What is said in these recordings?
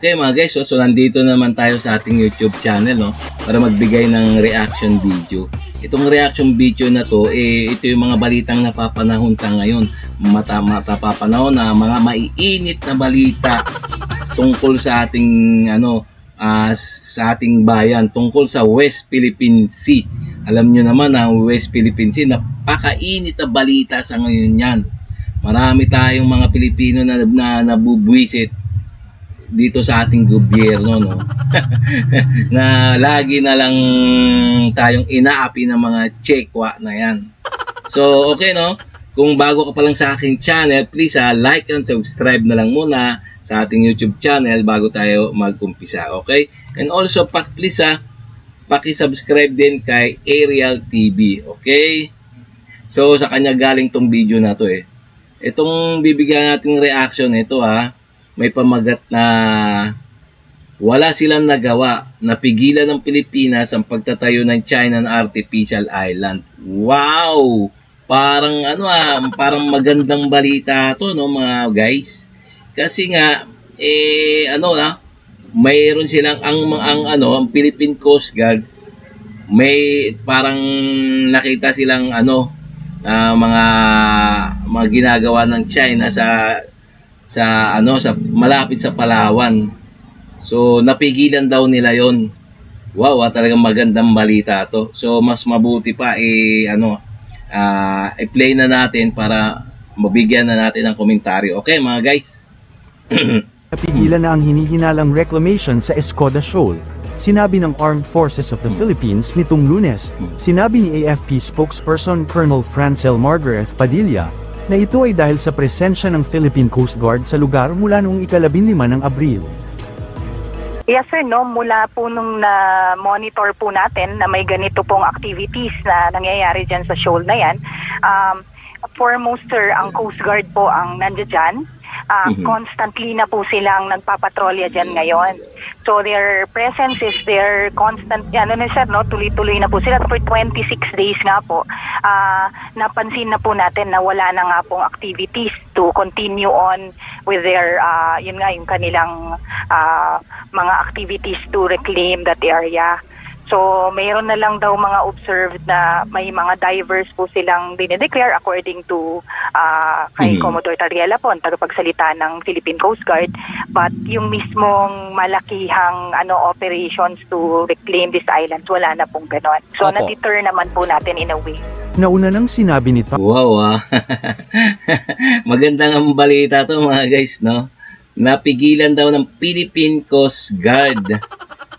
Okay mga guys, so nandito naman tayo sa ating YouTube channel, no, para magbigay ng reaction video. Itong reaction video na to, ito yung mga balitang napapanahon sa ngayon. Matapapanahon na mga maiinit na balita tungkol sa ating sa ating bayan, tungkol sa West Philippine Sea. Alam nyo naman ang West Philippine Sea, napakainit na balita sa ngayon yan. Marami tayong mga Pilipino na nabubwisit dito sa ating gobyerno, no? Na lagi na lang tayong inaapi ng mga tsekwa na yan. So, okay, no? Kung bago ka pa lang sa aking channel, please like and subscribe na lang muna sa ating YouTube channel bago tayo mag-umpisa, okay? And also, please paki-subscribe din kay Ariel TV, okay? So, sa kanya galing tong video na to Itong bibigyan nating reaction ito may pamagat na wala silang nagawa, napigilan ng Pilipinas ang pagtatayo ng China na artificial island. Wow! Parang parang magandang balita to, no, mga guys. Kasi nga mayroon silang ang Philippine Coast Guard, may parang nakita silang mga ginagawa ng China sa malapit sa Palawan. So napigilan daw nila 'yon. Wow, talagang magandang balita to. So mas mabuti pa i-play na natin para mabigyan na natin ng komentaryo. Okay mga guys. Napigilan na ang hinihinalang reclamation sa Escoda Shoal. Sinabi ng Armed Forces of the Philippines nitong Lunes. Sinabi ni AFP spokesperson Colonel Francel Margaret Padilla na ito ay dahil sa presensya ng Philippine Coast Guard sa lugar mula noong ika-15 ng Abril. Yes sir, no, mula po nung na-monitor po natin na may ganito pong activities na nangyayari dyan sa shoal na yan, foremost sir, ang Coast Guard po ang nandiyan. Constantly na po silang nagpapatrolya dyan ngayon. So their presence is there constant, sir, no, tuloy-tuloy na po sila for 26 days nga po. Napansin na po natin na wala na nga pong activities to continue on with their, yung kanilang mga activities to reclaim that area. So, mayroon na lang daw mga observed na may mga divers po silang dinideclare according to kay Commodore Tariela po, ang tagapagsalita ng Philippine Coast Guard. But yung mismong malakihang operations to reclaim these islands, wala na pong ganon. So, na-deter naman po natin in a way. Nauna nang sinabi ni Wow, magandang ang balita to mga guys, no? Napigilan daw ng Philippine Coast Guard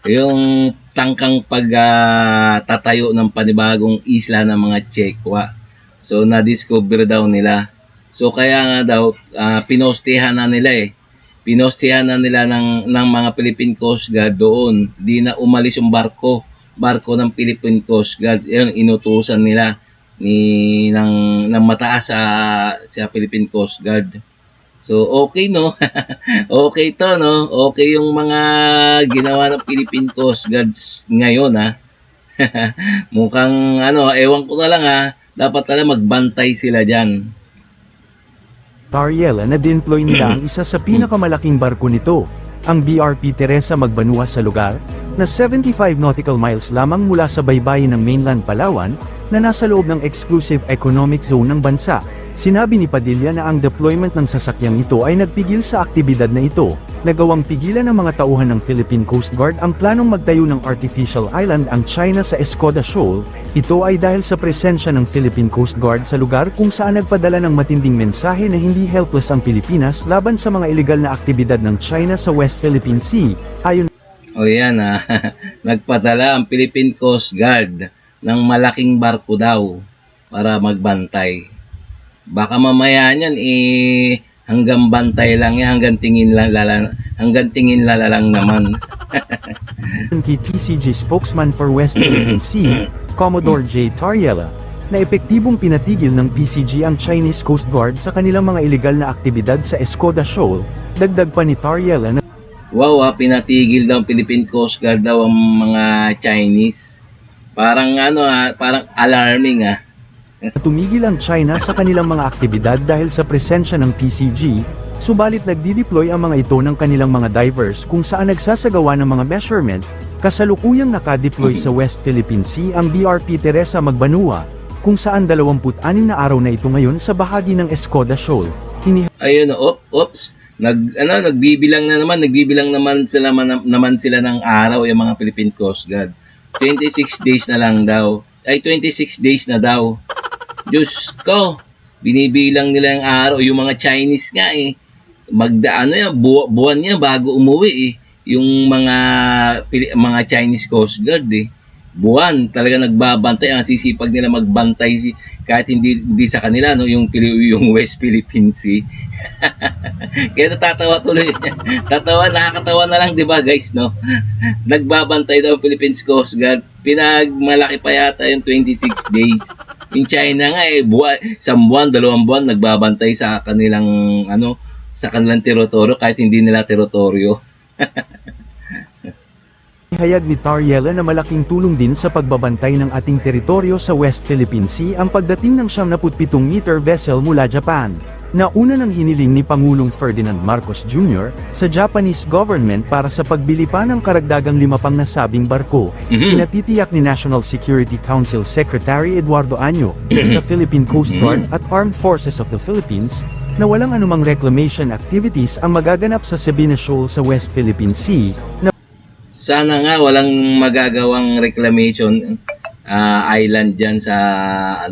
yung tangkang pagtatayo ng panibagong isla ng mga tsekwa. So na-discover daw nila. So kaya nga daw pinostehan na nila Pinostehan na nila ng mga Philippine Coast Guard doon. Di na umalis yung barko ng Philippine Coast Guard. Yun, inutusan nila ng mataas sa Philippine Coast Guard. So, okay, no? Okay to, no? Okay yung mga ginawa ng Philippine Coast Guards ngayon, Mukhang, ewan ko na lang, dapat talaga magbantay sila dyan. Tariela na dinploy nila ang isa sa pinakamalaking barko nito, ang BRP Teresa Magbanua sa lugar, na 75 nautical miles lamang mula sa baybayin ng mainland Palawan, na nasa loob ng exclusive economic zone ng bansa. Sinabi ni Padilla na ang deployment ng sasakyang ito ay nagpigil sa aktibidad na ito, nagawang pigilan ng mga tauhan ng Philippine Coast Guard ang planong magtayo ng artificial island ang China sa Escoda Shoal. Ito ay dahil sa presensya ng Philippine Coast Guard sa lugar kung saan nagpadala ng matinding mensahe na hindi helpless ang Pilipinas laban sa mga ilegal na aktibidad ng China sa West Philippine Sea. Ayon yan nagpadala ang Philippine Coast Guard ng malaking barko daw para magbantay. Baka mamaya niyan hanggang bantay lang yan, hanggang tingin lala lang naman. kay PCG spokesman for West Philippine Sea, Commodore J. Tariela, na epektibong pinatigil ng PCG ang Chinese Coast Guard sa kanilang mga ilegal na aktibidad sa Escoda Shoal. Dagdag pa ni Tariela na wow, pinatigil daw ang Philippine Coast Guard daw ang mga Chinese. Parang parang alarming tumigil ang China sa kanilang mga aktibidad dahil sa presensya ng PCG, Subalit nagdi-deploy ang mga ito ng kanilang mga divers kung saan nagsasagawa ng mga measurement, kasalukuyang nakadeploy sa West Philippine Sea ang BRP Teresa Magbanua, kung saan 26 na araw na ito ngayon sa bahagi ng Escoda Shoal. Ayun, oops. Nagbibilang naman sila ng araw yung mga Philippine Coast Guard. 26 days na lang daw. 26 days na daw. Diyos ko, binibilang nila yung araw. Yung mga Chinese nga buwan niya bago umuwi yung mga Chinese Coast Guard buwan talaga nagbabantay. Ang sisipag nila magbantay kahit hindi sa kanila yung West Philippine Sea. Kaya natatawa tuloy. Nakakatawa na lang, 'di ba, guys, no? Nagbabantay daw ang Philippine Coast Guard. Pinagmalaki pa yata yung 26 days. Yung China nga isang buwan, 2 buwan nagbabantay sa kanilang teritoryo kahit hindi nila teritoryo. Ihayag ni Tariela na malaking tulong din sa pagbabantay ng ating teritoryo sa West Philippine Sea ang pagdating ng 77-meter vessel mula Japan, na una nang hiniling ni Pangulong Ferdinand Marcos Jr. sa Japanese government para sa pagbili pa ng karagdagang 5 pang nasabing barko. Pinatitiyak ni National Security Council Secretary Eduardo Año sa Philippine Coast Guard at Armed Forces of the Philippines na walang anumang reclamation activities ang magaganap sa Sabina Shoal sa West Philippine Sea, na sana nga walang magagawang reclamation island dyan sa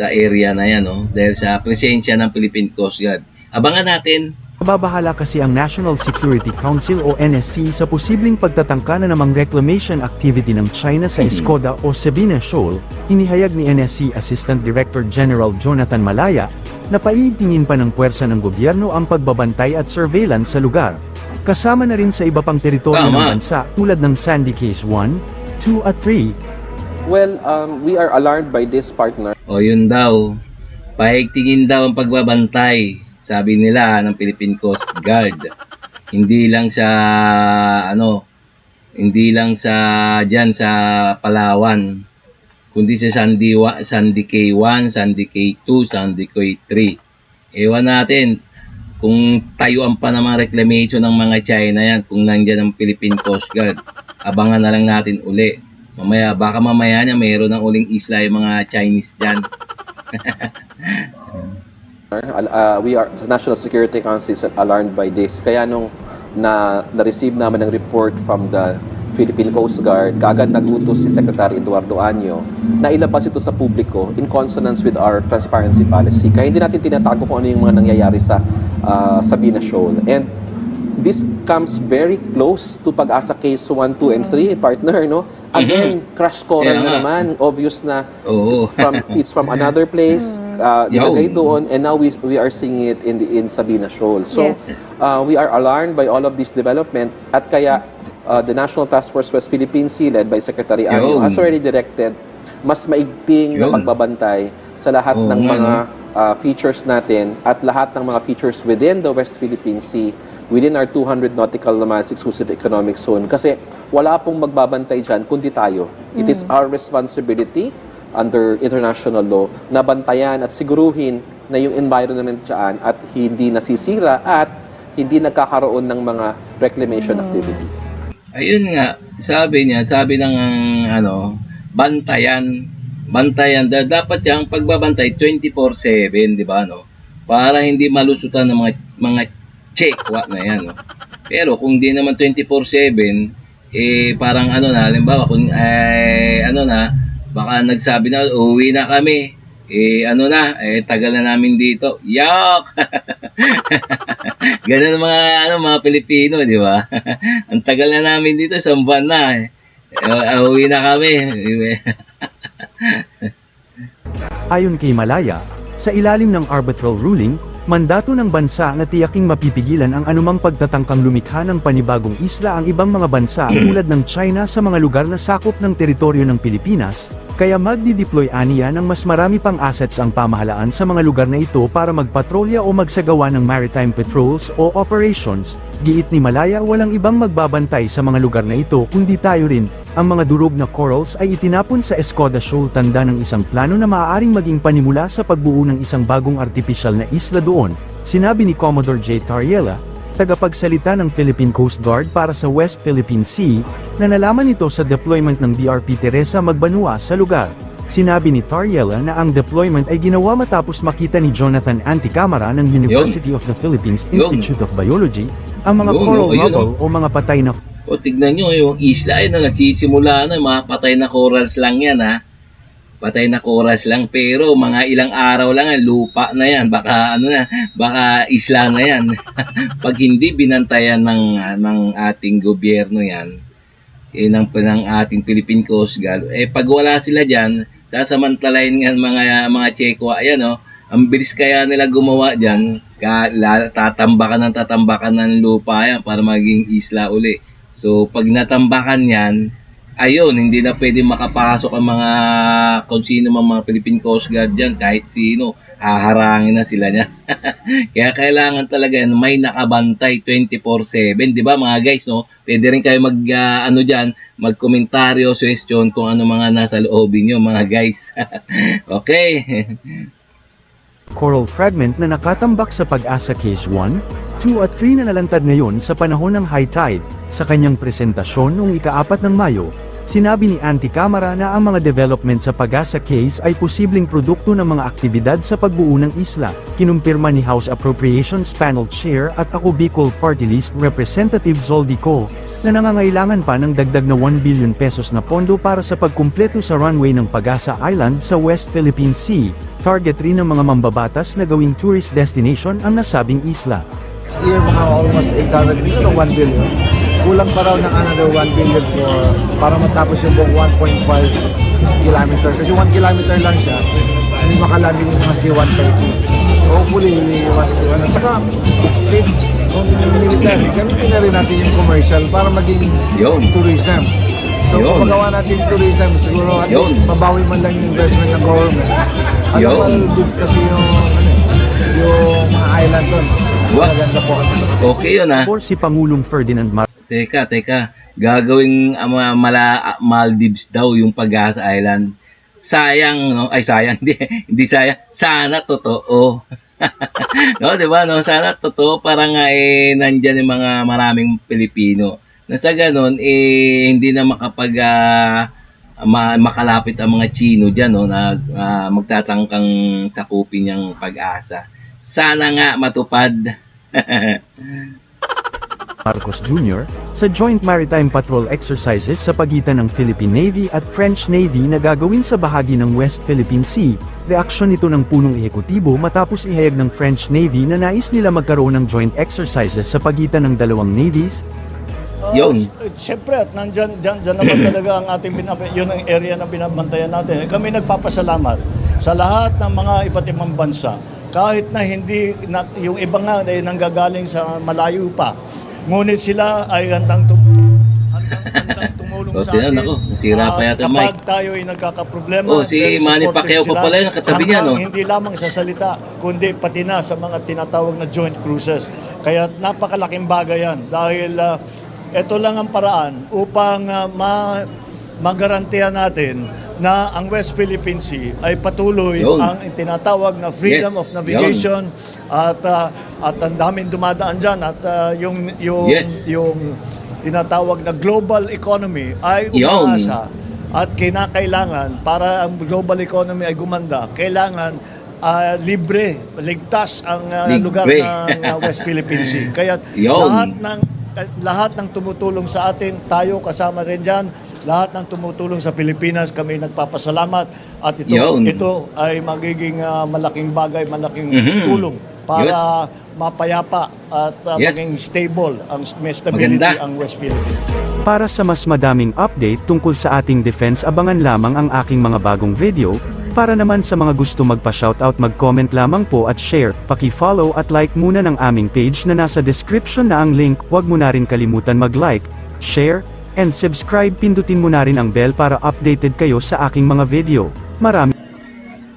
area na yan, dahil sa presensya ng Philippine Coast Guard. Abangan natin. nababahala kasi ang National Security Council o NSC sa posibleng pagtatangka na namang reclamation activity ng China sa Escoda o Sabina Shoal. Inihayag ni NSC Assistant Director General Jonathan Malaya na paitingin pa ng puwersa ng gobyerno ang pagbabantay at surveillance sa lugar. Kasama na rin sa iba pang teritoryo ng bansa tulad ng Sandy Case 1, 2 at 3. Well, we are alarmed by this, partner. O yun daw, paigtingin daw ang pagbabantay, sabi nila ng Philippine Coast Guard. Hindi lang sa diyan sa Palawan, kundi sa Sandy K1, Sandy K2, Sandy K3. Ewan natin kung tayuan pa ng mga reclamation ng mga China yan, kung nandiyan ang Philippine Coast Guard. Abangan na lang natin uli. Baka mamaya niya mayroon ng uling isla yung mga Chinese dyan. We are, the National Security Council is alarmed by this. Kaya nung na-receive naman ng report from the Philippine Coast Guard, kaagad nagutos si Secretary Eduardo Año na ilabas ito sa publiko in consonance with our transparency policy. Kaya hindi natin tinatago kung ano yung mga nangyayari sa Sabina Shoal. And this comes very close to Pag-asa Case 1, 2, and 3, partner, no? Again, crash coral na naman. Obvious na it's from another place, nilagay doon, and now we are seeing it in Sabina Shoal. So, we are alarmed by all of this development, at kaya the National Task Force West Philippine Sea, led by Secretary Año, has already directed mas maigting na pagbabantay sa lahat ng mga features natin at lahat ng mga features within the West Philippine Sea, within our 200 nautical miles exclusive economic zone. Kasi wala pong magbabantay dyan kundi tayo. It is our responsibility under international law na bantayan at siguruhin na yung environment dyan at hindi nasisira at hindi nagkakaroon ng mga reclamation activities. Ayun nga, sabi ng bantayan, dapat yung pagbabantay 24/7, di ba, no? Para hindi malusutan ng mga checkwa na yan, no? Pero kung di naman 24/7, parang halimbawa kung baka nagsabi na uuwi na kami, tagal na namin dito. Yak! Ganun mga Pilipino, di ba? Ang tagal na namin dito, isang buwan na uwi na kami. Ayon kay Malaya, sa ilalim ng arbitral ruling, mandato ng bansa na tiyaking mapipigilan ang anumang pagtatangkang lumikha ng panibagong isla ang ibang mga bansa tulad ng China sa mga lugar na sakop ng teritoryo ng Pilipinas, Kaya magdi-deploy aniya ng mas marami pang assets ang pamahalaan sa mga lugar na ito para magpatrolya o magsagawa ng maritime patrols o operations. Giit ni Malaya, walang ibang magbabantay sa mga lugar na ito kundi tayo rin. Ang mga durog na corals ay itinapon sa Escoda Shoal, tanda ng isang plano na maaaring maging panimula sa pagbuo ng isang bagong artificial na isla doon, sinabi ni Commodore J. Tariela, tagapagsalita ng Philippine Coast Guard para sa West Philippine Sea, na nalaman ito sa deployment ng BRP Teresa Magbanua sa lugar. Sinabi ni Tariela na ang deployment ay ginawa matapos makita ni Jonathan Anticamara ng University of the Philippines Institute of Biology, ang mga coral rubble o mga patay na. O tignan nyo, yung isla ay nagsisimula na, mga patay na corals lang yan ha. Patay na corals lang, pero mga ilang araw lang yan, lupa na yan, baka baka isla na yan. Pag hindi binantayan ng ating gobyerno yan, ng ating Philippine Coast Guard, pag wala sila diyan, sasamantalain nga mga Chekwa, ayan ang bilis kaya nila gumawa diyan, tatambakan ng lupa yan para maging isla uli. So pag natambakan yan, ayun, hindi na pwede makapasok ang mga kung sino mga Philippine Coast Guard dyan, kahit sino, haharangin na sila niya. Kaya kailangan talaga yan, may nakabantay 24/7, di ba mga guys, no? Pwede rin kayo mag-komentaryo, suggestion kung ano mga nasa loobin nyo mga guys. Okay. Coral fragment na nakatambak sa Pag-asa Case 1, 2 at 3 na nalantad ngayon sa panahon ng high tide. Sa kanyang presentasyon noong ika-4 ng Mayo, sinabi ni Anticamara na ang mga development sa Pag-asa Case ay posibleng produkto ng mga aktibidad sa pagbuo ng isla. Kinumpirma ni House Appropriations Panel Chair at Ako Bicol Party List Representative Zoldy Co. na nangangailangan pa ng dagdag na 1 billion pesos na pondo para sa pagkumpleto sa runway ng Pag-asa Island sa West Philippine Sea. Target rin ng mga mambabatas na gawing tourist destination ang nasabing isla. Year mga almost 800 million o 1 billion. Kulang pa raw ng another 1 billion para matapos yung buong 1.5 kilometers. Kasi 1 kilometer lang siya, hindi makalanding yung mga C-130. Hopefully, at saka, since kung military, gamitin na rin natin yung commercial para maging tourism. So kung magawa natin tourism, siguro at least mabawi man lang yung investment ng government. Maldives kasi yung mga island doon. Maganda po. Okay yun ha. Or si Pangulong Ferdinand Marcos. Teka, gagawing Maldives daw yung Pag-asa Island. Sayang, no? Ay, sayang, hindi sayang. Sana totoo. No, di ba, no? Sana totoo para nga nandyan yung mga maraming Pilipino. Na sa ganun, hindi na makalapit ang mga Chino dyan, no? Na magtatangkang sakupin yung Pag-asa. Sana nga matupad. Marcos Jr. sa Joint Maritime Patrol Exercises sa pagitan ng Philippine Navy at French Navy na gagawin sa bahagi ng West Philippine Sea. Reaksyon ito ng punong ehekutibo matapos ihayag ng French Navy na nais nila magkaroon ng joint exercises sa pagitan ng dalawang navies. Siyempre, at nandyan naman talaga ang ating yun ang area na binabantayan natin. Kami nagpapasalamat sa lahat ng mga iba't ibang bansa. Kahit na hindi, yung iba nga ay nanggagaling sa malayo pa. Ngunit sila ay handang tumulong sa atin. Nasira pa yata kapag tayo ay nagkakaproblema. Si Manny Pacquiao pa pala yung katabi niya, no? Hindi lamang sa salita, kundi pati na sa mga tinatawag na joint cruises. Kaya napakalaking bagay yan. Dahil ito lang ang paraan upang magarantiya natin na ang West Philippine Sea ay patuloy ang tinatawag na freedom of navigation at ang daming dumadaan dyan at yung tinatawag na global economy ay umaasa at kinakailangan para ang global economy ay gumanda, kailangan libre, ligtas ang lugar ng West Philippine Sea. Kaya lahat ng tumutulong sa atin, tayo kasama rin dyan, lahat ng tumutulong sa Pilipinas, kami nagpapasalamat at ito ay magiging malaking bagay, malaking tulong para mapayapa at maging stable, may stability ang West Philippines. Para sa mas madaming update tungkol sa ating defense, abangan lamang ang aking mga bagong video. Para naman sa mga gusto magpa-shoutout, mag-comment lamang po at share, paki-follow at like muna ng aming page na nasa description na ang link. Huwag mo na rin kalimutan mag-like, share, And subscribe, pindutin mo na rin ang bell para updated kayo sa aking mga video.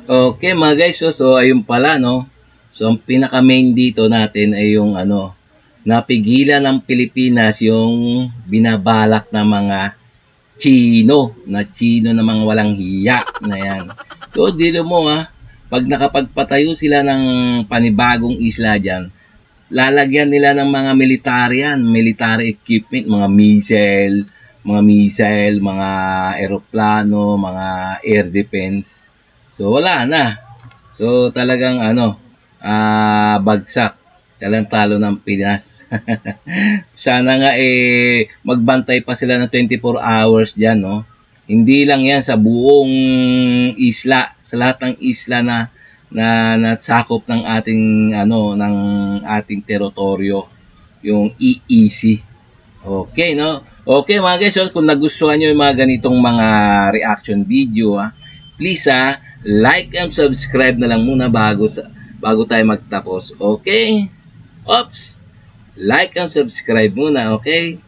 Okay mga guys, so ayun pala no. So ang pinaka main dito natin ay yung napigilan ng Pilipinas yung binabalak na mga Chino na mga walang hiya na yan. So dito mo pag nakapagpatayo sila ng panibagong isla dyan, lalagyan nila ng mga military equipment, mga missile, mga eroplano, mga air defense. So wala na. So talagang bagsak. Talo ng Pinas. Sana nga magbantay pa sila ng 24 hours diyan, no. Hindi lang 'yan sa buong isla, sa lahat ng isla na nasakop ng ating ng ating teritoryo, yung EEZ. Okay, no? Okay mga guys, kung nagustuhan nyo yung mga ganitong mga reaction video, please like and subscribe na lang muna bago tayo magtapos. Okay? Oops! Like and subscribe muna, okay?